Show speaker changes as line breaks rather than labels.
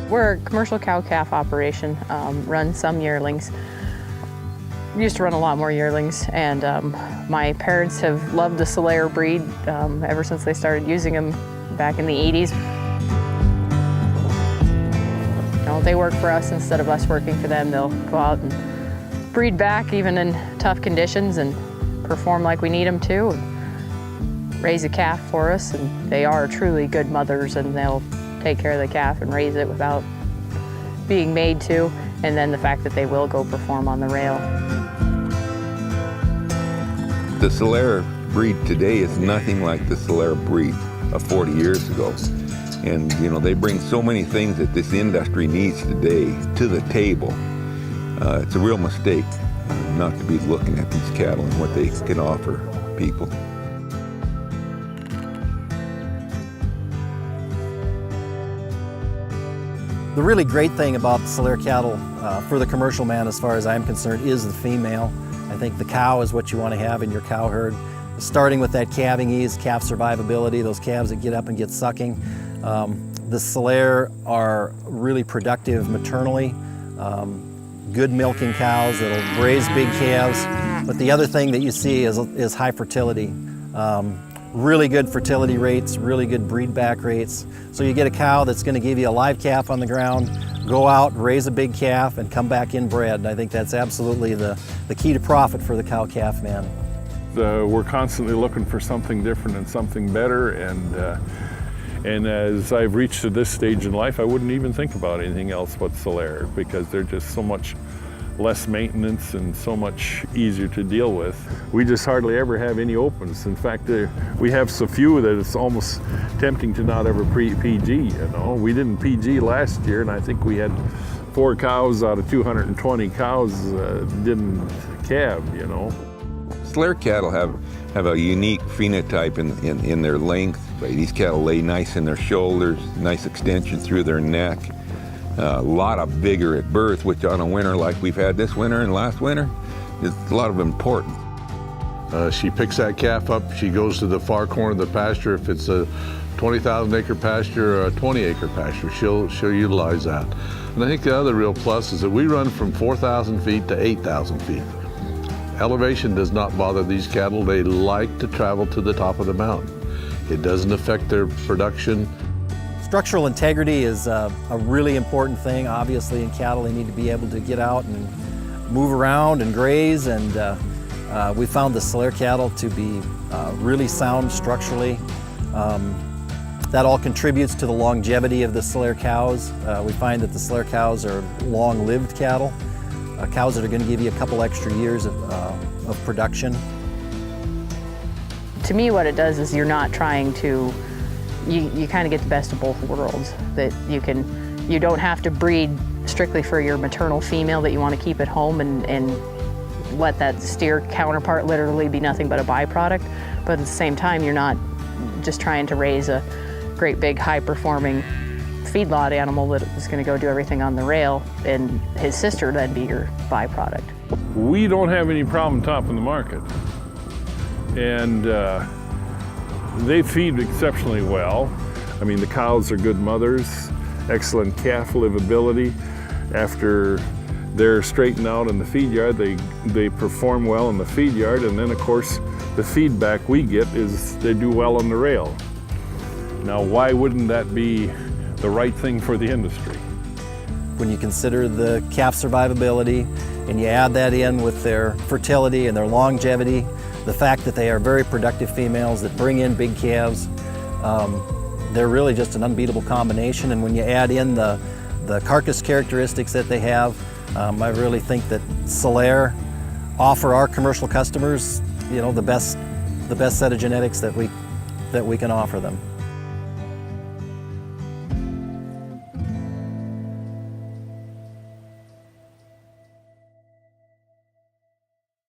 We're a commercial cow-calf operation, run some yearlings. We used to run a lot more yearlings, and my parents have loved the Solaire breed ever since they started using them back in the 80s. You know, they work for us instead of us working for them. They'll go out and breed back even in tough conditions and perform like we need them to, and raise a calf for us, and they are truly good mothers, and they'll take care of the calf and raise it without being made to, and then the fact that they will go perform on the rail.
The Solaire breed today is nothing like the Solaire breed of 40 years ago. And you know, they bring so many things that this industry needs today to the table. It's a real mistake not to be looking at these cattle and what they can offer people.
The really great thing about the Solaire cattle for the commercial man, as far as I'm concerned, is the female. I think the cow is what you want to have in your cow herd. Starting with that calving ease, calf survivability, those calves that get up and get sucking. The Solaire are really productive maternally, good milking cows that'll raise big calves. But the other thing that you see is high fertility. Really good fertility rates, really good breed back rates. So you get a cow that's going to give you a live calf on the ground, go out, raise a big calf, and come back inbred. And I think that's absolutely the key to profit for the cow-calf man.
We're constantly looking for something different and something better, and as I've reached to this stage in life, I wouldn't even think about anything else but Solaire, because they're just so much less maintenance and so much easier to deal with. We just hardly ever have any opens. In fact, we have so few that it's almost tempting to not ever PG, you know. We didn't PG last year, and I think we had 4 cows out of 220 cows didn't calve, you know.
Solaire cattle have a unique phenotype in their length. These cattle lay nice in their shoulders, nice extension through their neck. A lot of vigor at birth, which on a winter like we've had this winter and last winter, is a lot of importance.
She picks that calf up, she goes to the far corner of the pasture. If it's a 20,000 acre pasture or a 20 acre pasture, she'll utilize that. And I think the other real plus is that we run from 4,000 feet to 8,000 feet. Elevation does not bother these cattle. They like to travel to the top of the mountain. It doesn't affect their production.
Structural integrity is a really important thing. Obviously in cattle they need to be able to get out and move around and graze, and we found the Solaire cattle to be really sound structurally. That all contributes to the longevity of the Solaire cows. We find that the Solaire cows are long-lived cattle, cows that are going to give you a couple extra years of production.
To me, what it does is you're not trying to, you kind of get the best of both worlds. That you don't have to breed strictly for your maternal female that you want to keep at home and let that steer counterpart literally be nothing but a byproduct. But at the same time, you're not just trying to raise a great big high-performing feedlot animal that is going to go do everything on the rail, and his sister then be your byproduct.
We don't have any problem topping the market, and they feed exceptionally well. I mean, the cows are good mothers, excellent calf livability. After they're straightened out in the feed yard, they perform well in the feed yard, and then of course the feedback we get is they do well on the rail. Now, why wouldn't that be the right thing for the industry?
When you consider the calf survivability and you add that in with their fertility and their longevity, the fact that they are very productive females that bring in big calves, they're really just an unbeatable combination. And when you add in the carcass characteristics that they have, I really think that Solaire offer our commercial customers, you know, the best set of genetics that we can offer them.